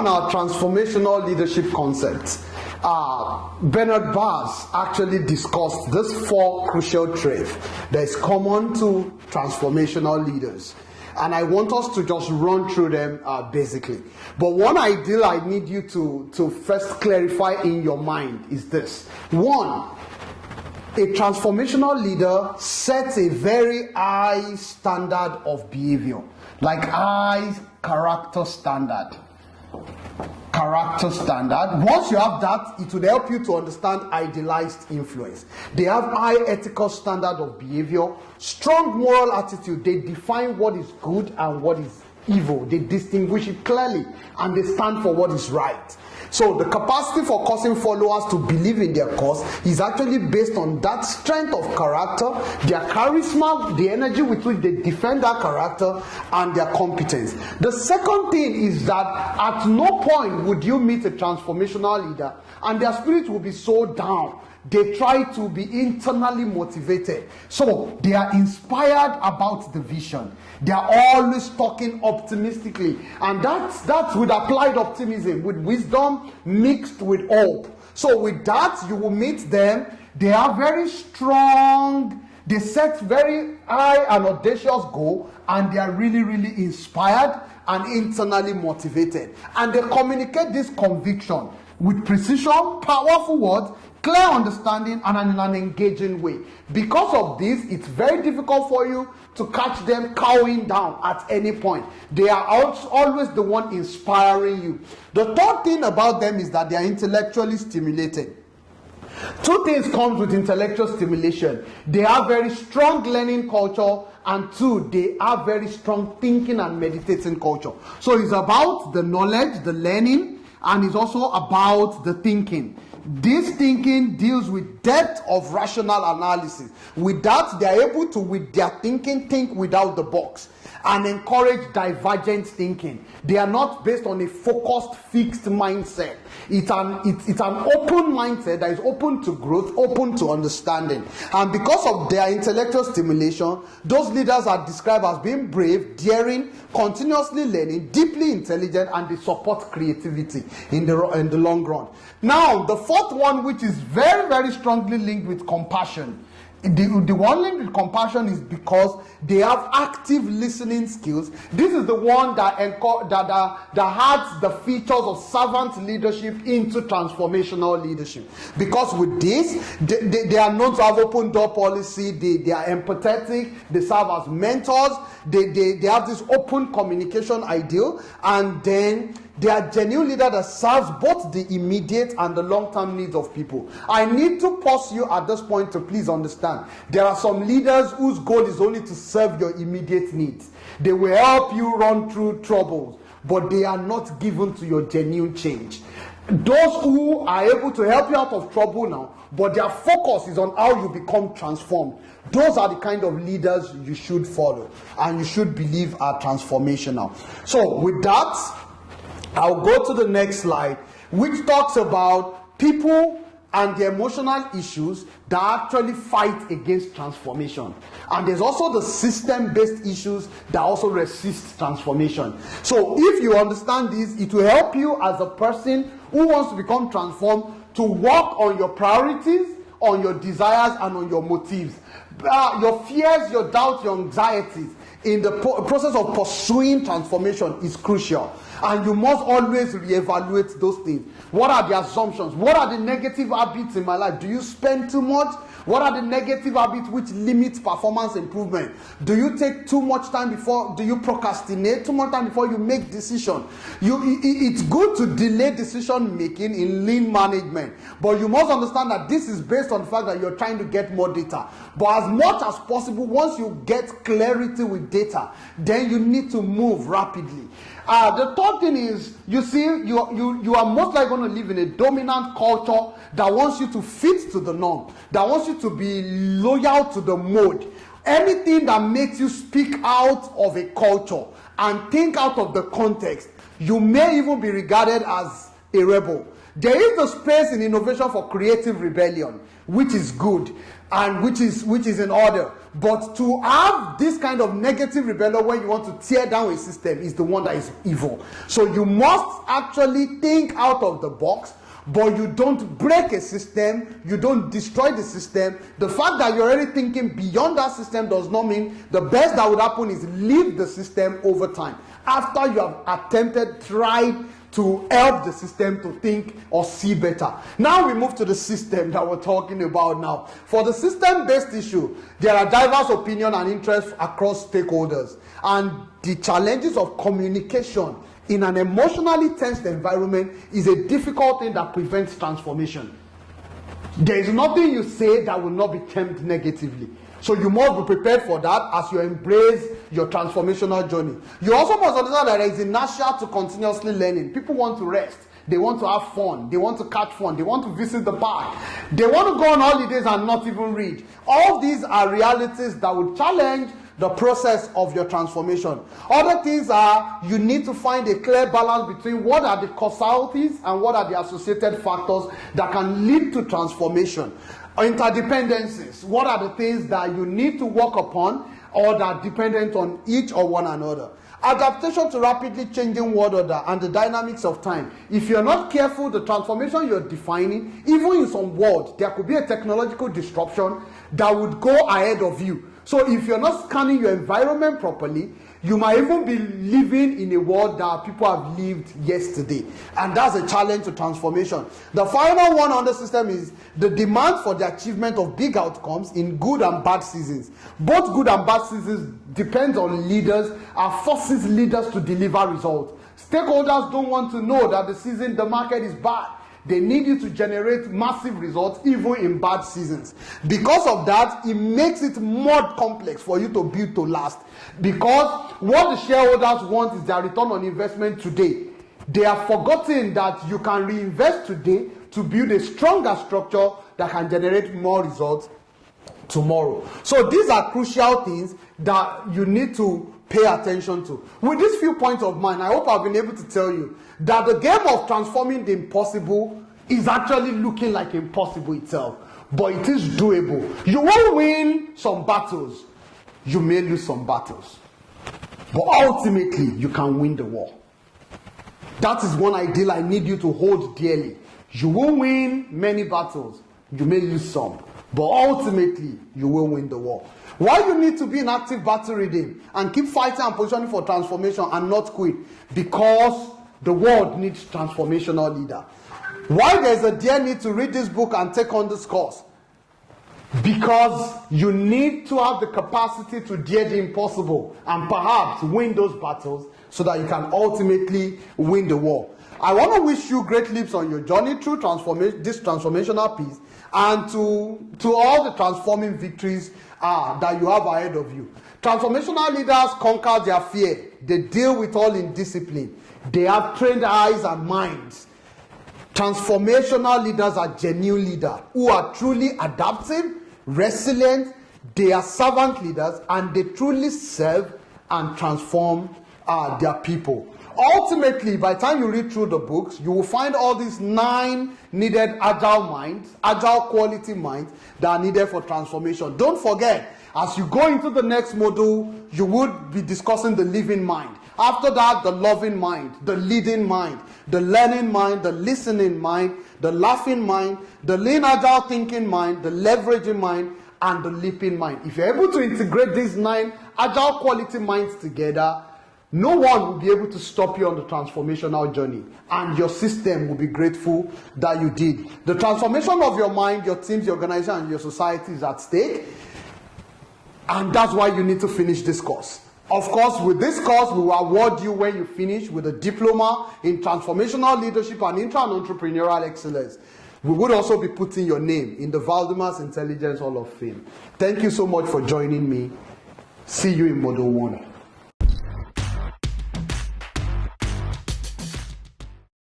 on our transformational leadership concept, Bernard Bass actually discussed these 4 crucial traits that is common to transformational leaders. And I want us to just run through them basically. But one ideal I need you to first clarify in your mind is this. 1, a transformational leader sets a very high standard of behavior, like high character standard. Character standard. Once you have that, it will help you to understand idealized influence. They have high ethical standard of behavior, strong moral attitude. They define what is good and what is evil. They distinguish it clearly, and they stand for what is right. So the capacity for causing followers to believe in their cause is actually based on that strength of character, their charisma, the energy with which they defend that character, and their competence. The second thing is that at no point would you meet a transformational leader and their spirit will be so down. They try to be internally motivated. So they are inspired about the vision. They are always talking optimistically. And that's with applied optimism, with wisdom mixed with hope. So with that, you will meet them. They are very strong. They set very high and audacious goal. And they are really, really inspired and internally motivated. And they communicate this conviction with precision, powerful words, clear understanding, and in an engaging way. Because of this, it's very difficult for you to catch them cowing down at any point. They are always the one inspiring you. The third thing about them is that they are intellectually stimulated. 2 things comes with intellectual stimulation. They have very strong learning culture, and 2, they have very strong thinking and meditating culture. So it's about the knowledge, the learning, and it's also about the thinking. This thinking deals with depth of rational analysis. With that, they are able to, with their thinking, think without the box and encourage divergent thinking. They are not based on a focused, fixed mindset. It's an open mindset that is open to growth, open to understanding. And because of their intellectual stimulation, those leaders are described as being brave, daring, continuously learning, deeply intelligent, and they support creativity in the long run. Now, the fourth one, which is very, very strongly linked with compassion. The one linked with compassion is because they have active listening skills. This is the one that adds the features of servant leadership into transformational leadership. Because with this, they are known to have open door policy. They are empathetic. They serve as mentors. They have this open communication ideal, and then they are genuine leader that serves both the immediate and the long-term needs of people. I need to pause you at this point to please understand. There are some leaders whose goal is only to serve your immediate needs. They will help you run through troubles, but they are not given to your genuine change. Those who are able to help you out of trouble now, but their focus is on how you become transformed. Those are the kind of leaders you should follow and you should believe are transformational. So with that, I'll go to the next slide, which talks about people and the emotional issues that actually fight against transformation. And there's also the system-based issues that also resist transformation. So if you understand this, it will help you as a person who wants to become transformed to work on your priorities, on your desires, and on your motives. Your fears, your doubts, your anxieties in the process of pursuing transformation is crucial. And you must always reevaluate those things. What are the assumptions? What are the negative habits in my life? Do you spend too much? What are the negative habits which limit performance improvement? Do you take too much time before? Do you procrastinate too much time before you make decision? It's good to delay decision making in lean management, but you must understand that this is based on the fact that you're trying to get more data. But as much as possible, once you get clarity with data, then you need to move rapidly. The third thing is, you see, you are most likely going to live in a dominant culture that wants you to fit to the norm, that wants you to be loyal to the mode. Anything that makes you speak out of a culture and think out of the context, you may even be regarded as a rebel. There is a space in innovation for creative rebellion, which is good and which is in order. But to have this kind of negative rebellion when you want to tear down a system is the one that is evil. So you must actually think out of the box, but you don't break a system, you don't destroy the system. The fact that you're already thinking beyond that system does not mean the best that would happen is leave the system over time. After you have tried to help the system to think or see better. Now we move to the system that we're talking about now. For the system-based issue, there are diverse opinions and interests across stakeholders. And the challenges of communication in an emotionally tensed environment is a difficult thing that prevents transformation. There is nothing you say that will not be termed negatively. So you must be prepared for that as you embrace your transformational journey. You also must understand that there is inertia to continuously learning. People want to rest. They want to have fun. They want to catch fun. They want to visit the park. They want to go on holidays and not even read. All these are realities that will challenge the process of your transformation. Other things are you need to find a clear balance between what are the causalities and what are the associated factors that can lead to transformation. Interdependencies, what are the things that you need to work upon or that are dependent on each or one another. Adaptation to rapidly changing world order and the dynamics of time. If you're not careful, the transformation you're defining, even in some world, there could be a technological disruption that would go ahead of you. So if you're not scanning your environment properly, you might even be living in a world that people have lived yesterday. And that's a challenge to transformation. The final one on the system is the demand for the achievement of big outcomes in good and bad seasons. Both good and bad seasons depend on leaders and forces leaders to deliver results. Stakeholders don't want to know that the market is bad. They need you to generate massive results even in bad seasons. Because of that, it makes it more complex for you to build to last. Because what the shareholders want is their return on investment today. They have forgotten that you can reinvest today to build a stronger structure that can generate more results tomorrow. So these are crucial things that you need to pay attention to. With these few points of mine, I hope I've been able to tell you that the game of transforming the impossible is actually looking like impossible itself, but it is doable. You won't win some battles, you may lose some battles, but ultimately you can win the war. That is one ideal I need you to hold dearly. You will win many battles, you may lose some, but ultimately you will win the war. Why you need to be in active battle reading and keep fighting and positioning for transformation and not quit? Because the world needs transformational leader. Why there's a dear need to read this book and take on this course? Because you need to have the capacity to dare the impossible and perhaps win those battles so that you can ultimately win the war. I want to wish you great leaps on your journey through this transformational piece and to all the transforming victories that you have ahead of you. Transformational leaders conquer their fear. They deal with all in discipline. They have trained eyes and minds. Transformational leaders are genuine leaders who are truly adaptive, resilient. They are servant leaders and they truly serve and transform their people. Ultimately, by the time you read through the books, you will find all these 9 needed agile minds, agile quality minds that are needed for transformation. Don't forget, as you go into the next module, you would be discussing the living mind. After that, the loving mind, the leading mind, the learning mind, the listening mind, the laughing mind, the lean agile thinking mind, the leveraging mind, and the leaping mind. If you're able to integrate these 9 agile quality minds together, no one will be able to stop you on the transformational journey, and your system will be grateful that you did. The transformation of your mind, your teams, your organization, and your society is at stake, and that's why you need to finish this course. Of course, with this course, we will award you when you finish with a diploma in transformational leadership and Intra and Entrepreneurial excellence. We would also be putting your name in the Valdymas Intelligence Hall of Fame. Thank you so much for joining me. See you in Module 1.